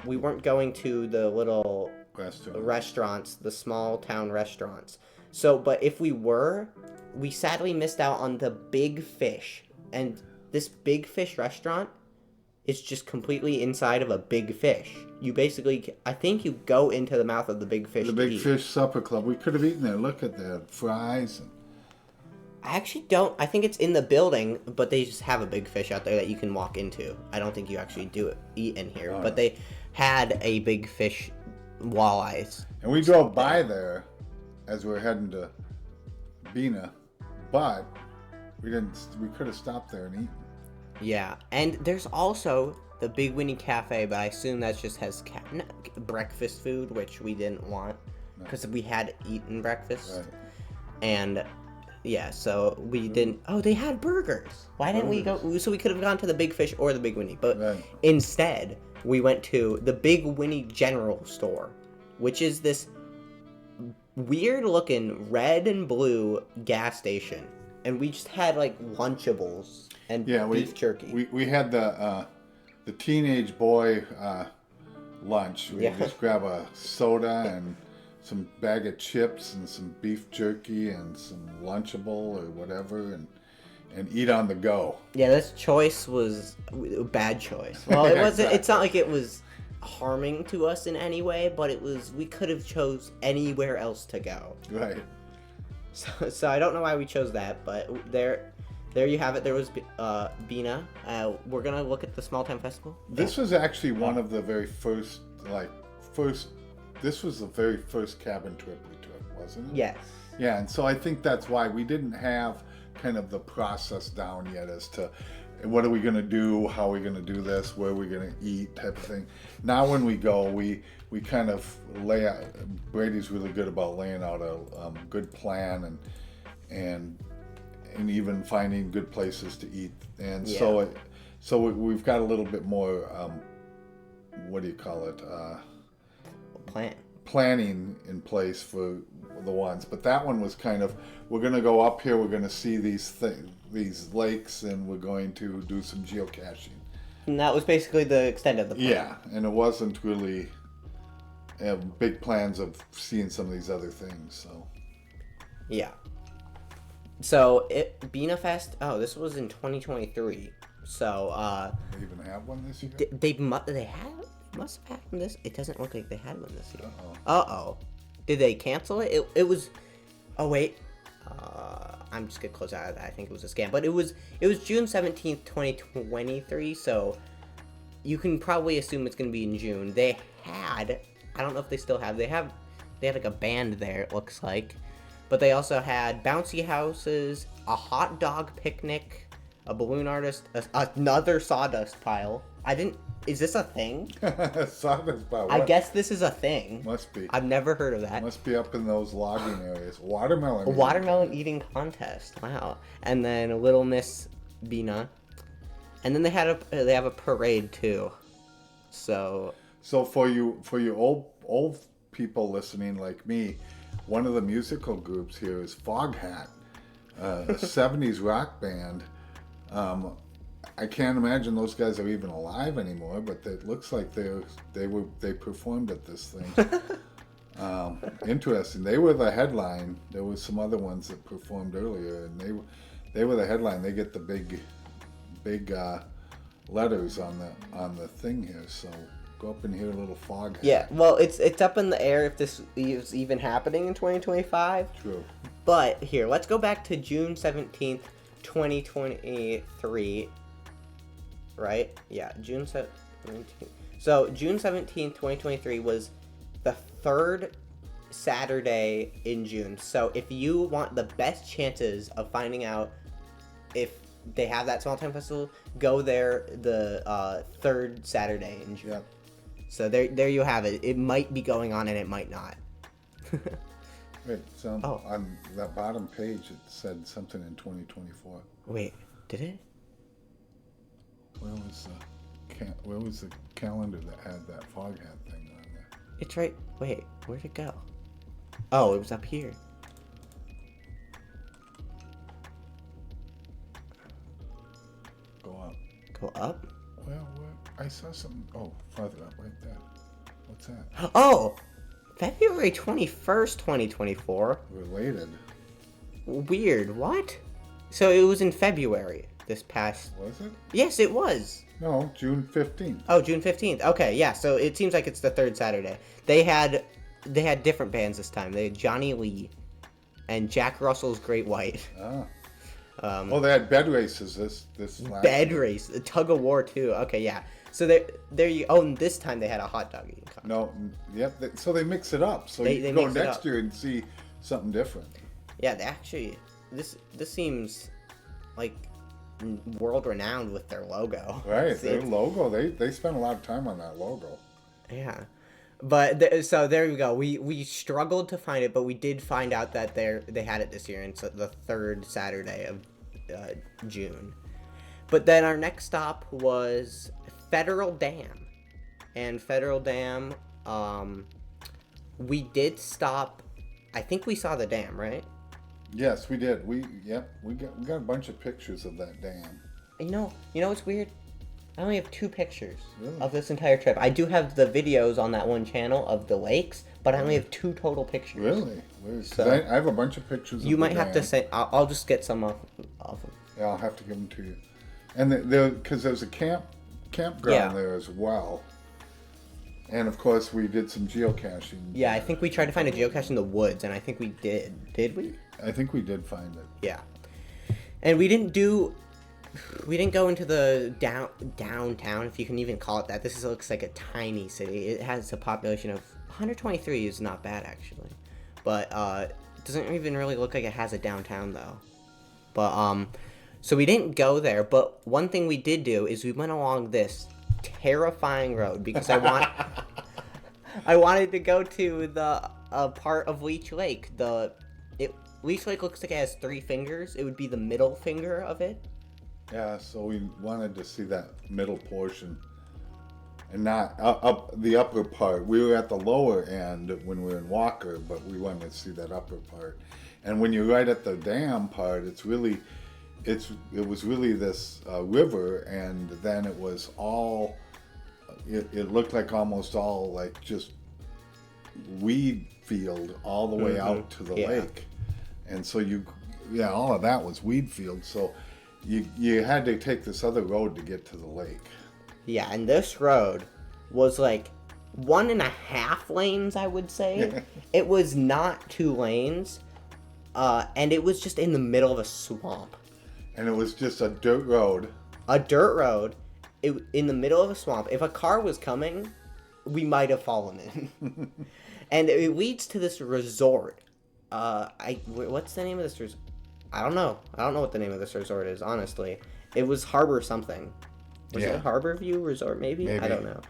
we weren't going to the little restaurants, the small town restaurants. So but if we were, we sadly missed out on the Big Fish. And this Big Fish restaurant is just completely inside of a big fish. You basically, I think you go into the mouth of the Big Fish. The Big Fish Supper Club. We could have eaten there. Look at that. Fries. I actually don't. I think it's in the building, but they just have a Big Fish out there that you can walk into. I don't think you actually eat in here, but they had a Big Fish walleyes. And we drove by there as we were heading to Bina, but we didn't. We could have stopped there and eaten. Yeah, and there's also the Big Winnie Cafe, but I assume that just has breakfast food, which we didn't want because we had eaten breakfast. Right. And yeah, so we didn't. Oh, they had burgers. Why didn't we go? So we could have gone to the Big Fish or the Big Winnie, but instead we went to the Big Winnie General Store, which is this weird-looking red and blue gas station, and we just had like Lunchables and beef jerky. We had the teenage boy lunch. We just grab a soda and some bag of chips and some beef jerky and some Lunchable or whatever, and eat on the go. Yeah, this choice was a bad choice. Well, it wasn't. It's not like it was harming to us in any way, but it was. We could have chose anywhere else to go. Right. So I don't know why we chose that, but there you have it. There was Bina. We're gonna look at the small town festival. This was actually one of the very first. This was the very first cabin trip we took, wasn't it? Yes. Yeah, and so I think that's why we didn't have kind of the process down yet as to what are we going to do, how are we going to do this, where are we going to eat, type of thing. Now when we go, we kind of lay out. Brady's really good about laying out a good plan and even finding good places to eat. And so we've got a little bit more. What do you call it? Planning in place for the ones, but that one was kind of, we're going to go up here, we're going to see these lakes, and we're going to do some geocaching. And that was basically the extent of the plan. Yeah, and it wasn't really big plans of seeing some of these other things. So yeah. So Bina Fest. Oh, this was in 2023. So they even have one this year. They must have had one this. It doesn't look like they had one this year. Uh-oh. Did they cancel it? It was. Oh wait. I'm just gonna close out of that. I think it was a scam, but it was June 17th, 2023. So you can probably assume it's gonna be in June. They had. I don't know if they still have. They had like a band there. It looks like, but they also had bouncy houses, a hot dog picnic, a balloon artist, another sawdust pile. Is this a thing? Sawdust pile. I guess this is a thing. Must be. I've never heard of that. Must be up in those logging areas. Watermelon. Watermelon eating contest. Wow. And then Little Miss Bina. And then they have a parade too. So for you old people listening like me, one of the musical groups here is Foghat, a 70s rock band. I can't imagine those guys are even alive anymore, but it looks like they performed at this thing. Interesting. They were the headline. There was some other ones that performed earlier, and they were the headline. They get the big letters on the thing here. So go up and hear a little Foghat. Yeah. Well, it's up in the air if this is even happening in 2025. True. But here, let's go back to June 17th, 2023. Right? Yeah, June 17th. So, June 17th, 2023 was the third Saturday in June. So, if you want the best chances of finding out if they have that small town festival, go there the third Saturday in June. Yep. So, there you have it. It might be going on and it might not. Wait, so on that bottom page it said something in 2024. Wait, did it? Where was where was the calendar that had that fog hat thing on there? It's right. Wait, where'd it go? Oh, it was up here. Go up. Go up? Well, I saw something. Oh, farther up, right there. What's that? Oh! February 21st, 2024. Related. Weird. What? So it was in February this past... Was it? Yes, it was. No, June 15th. Oh, June 15th. Okay, yeah, so it seems like it's the third Saturday. They had different bands this time. They had Johnny Lee and Jack Russell's Great White. Ah. They had bed races this last Bed year. race. A tug of war, too. Okay, yeah. So there you... Oh, and this time they had a hot dog eating contest. No, yep. So they mix it up. So They you can go mix it next up. year and see something different. Yeah, they actually... This seems like world renowned with their logo. Right, See, their logo. They spent a lot of time on that logo. yeah, but so there we go. We struggled to find it, but we did find out that they had it this year, and it's the third Saturday of June. But then our next stop was Federal Dam, and Federal Dam. We did stop. I think we saw the dam, right? Yes, we did. We got a bunch of pictures of that dam. You know what's weird? I only have 2 pictures Really? of this entire trip. I do have the videos on that one channel of the lakes, but I only have 2 total pictures. Really? Weird. 'Cause So- I have a bunch of pictures. You of might the have to dam. say. I'll just get some off of. Yeah, I'll have to give them to you. And because there's a campground Yeah. there as well. And of course, we did some geocaching. Yeah, I think we tried to find a geocache in the woods, and I think we did. Did we? I think we did find it. Yeah. And we didn't go into the downtown, if you can even call it that. This looks like a tiny city. It has a population of 123, is not bad actually, but it doesn't even really look like it has a downtown though. But so we didn't go there. But one thing we did do is we went along this terrifying road because I wanted to go to the part of Leech Lake. Leech Lake looks like it has 3 fingers. It would be the middle finger of it. Yeah, so we wanted to see that middle portion, and not up the upper part. We were at the lower end when we were in Walker, but we wanted to see that upper part. And when you're right at the dam part, it was really this river, and then it was all. It looked like almost all like just weed field all the way out to the lake, and so all of that was weed field. So you had to take this other road to get to the lake. Yeah, and this road was like 1.5 lanes, I would say. It was not 2 lanes, and it was just in the middle of a swamp. And it was just a dirt road. A dirt road, in the middle of a swamp. If a car was coming, we might have fallen in. And it leads to this resort. What's the name of this resort? I don't know. I don't know what the name of this resort is, honestly. It was Harbor something. Was it Harbor View Resort, maybe? I don't know.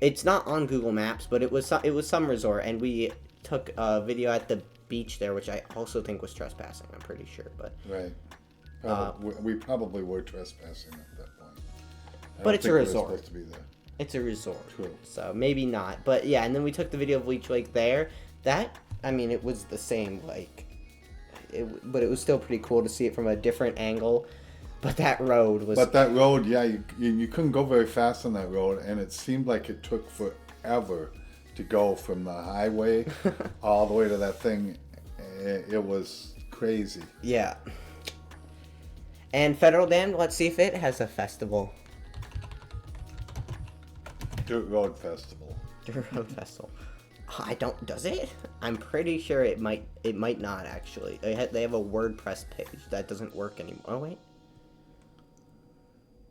It's not on Google Maps, but it was some resort, and we took a video at the beach there, which I also think was trespassing. I'm pretty sure, but Right. We probably were trespassing at that point. But it's a resort. We were supposed to be there. it's a resort. True. So maybe not, but yeah. And then we took the video of Leech Lake there. It was the same, but it was still pretty cool to see it from a different angle. But that road was. But that road, yeah, you couldn't go very fast on that road, and it seemed like it took forever to go from the highway all the way to that thing. It was crazy. Yeah. And Federal Dam, let's see if it has a festival. Dirt Road Festival. Dirt Road Festival. Does it? I'm pretty sure it might not actually. They have a WordPress page that doesn't work anymore. Oh wait.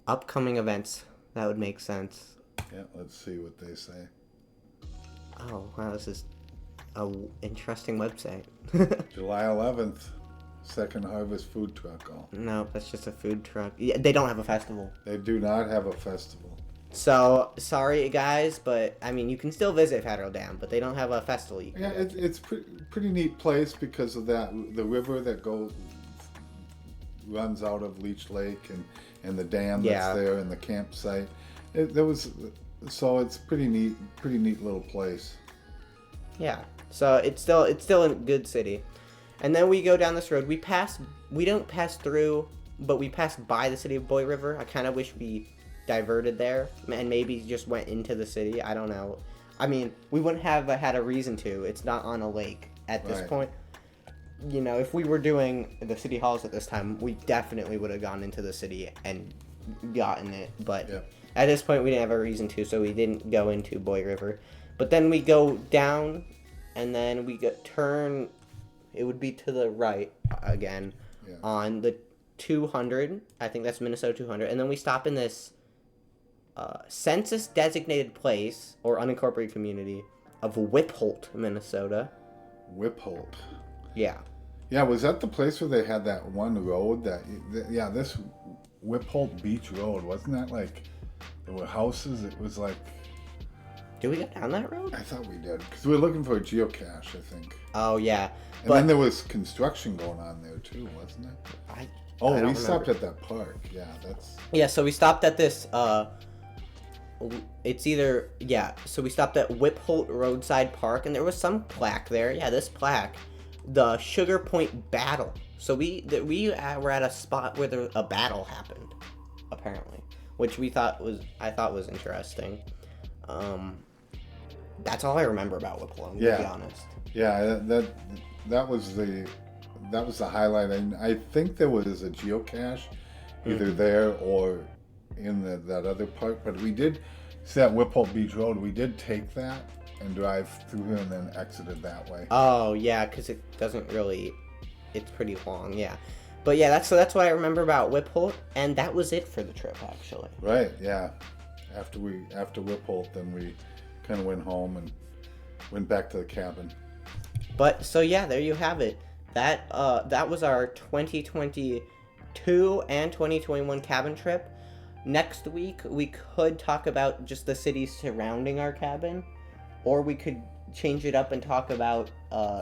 Upcoming events. That would make sense. Yeah, let's see what they say. Oh wow, this is a interesting website. July 11th, Second Harvest Food Truck. Oh, No, that's just a food truck. Yeah, they don't have a festival. they do not have a festival. So sorry guys, but you can still visit Federal Dam, but they don't have a festival. Yeah, it's pretty neat place because of that the river that runs out of Leech Lake and the dam that's there and the campsite. So it's pretty neat little place. Yeah. So it's still a good city. And then we go down this road. We don't pass through, but we pass by the city of Boy River. I kind of wish we diverted there and maybe just went into the city. I don't know. I mean, we wouldn't have had a reason to. It's not on a lake at this Right. point. You know, if we were doing the city halls at this time, we definitely would have gone into the city and gotten it. But Yeah. at this point, we didn't have a reason to, so we didn't go into Boy River. But then we go down, and then we turn. It would be to the right again Yeah. on the 200. I think that's Minnesota 200. And then we stop in this census-designated place or unincorporated community of Whipholt, Minnesota. Whipholt. Yeah. Yeah, was that the place where they had that one road yeah, this Whipholt Beach Road, wasn't that like, there were houses, it was like, Did we go down that road? I thought we did, because we were looking for a geocache, I think. Oh, yeah. And then there was construction going on there too, wasn't it? I Oh, don't we stopped remember. at that park, yeah, that's, Yeah, so we stopped at this, it's either, yeah, so we stopped at Whipholt Roadside Park, and there was some plaque there. Yeah, this plaque, the Sugar Point Battle. So we were at a spot where a battle happened, apparently, which I thought was interesting. That's all I remember about Whipholt, to be Yeah. honest. yeah, that was the highlight, and I think there was a geocache, either there or in that other part, but we did see that Whipholt Beach Road, we did take that and drive through and then exited that way. Oh, yeah, because it doesn't really, it's pretty long, yeah. But yeah, that's what I remember about Whipholt, and that was it for the trip, actually. Right, yeah. After Whipholt, then we kind of went home and went back to the cabin. But so yeah, there you have it. That was our 2022 and 2021 cabin trip. Next week we could talk about just the cities surrounding our cabin, or we could change it up and talk about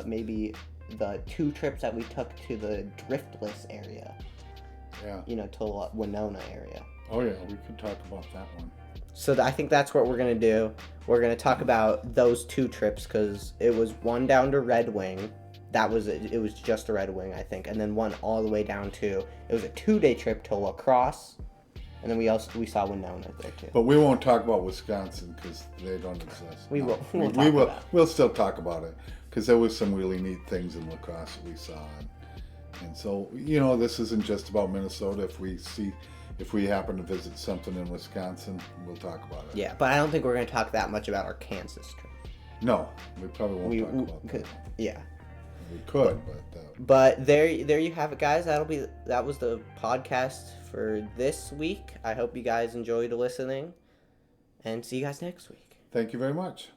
maybe the 2 trips that we took to the Driftless area. Yeah. You know, to Winona area. Oh yeah, we could talk about that one. So I think that's what we're gonna do. We're gonna talk about those 2 trips because it was one down to Red Wing. That was it. It was just a Red Wing, I think, and then one all the way down to. It was a 2-day trip to La Crosse, and then we saw Winona there too. But we won't talk about Wisconsin because they don't exist. We will. We We'll talk will. about it. We'll still talk about it because there was some really neat things in La Crosse that we saw, and so this isn't just about Minnesota. If we happen to visit something in Wisconsin, we'll talk about it. Yeah, but I don't think we're gonna talk that much about our Kansas trip. No, we probably won't talk about that. Yeah. We could, But there you have it, guys. That was the podcast for this week. I hope you guys enjoyed listening, and see you guys next week. thank you very much.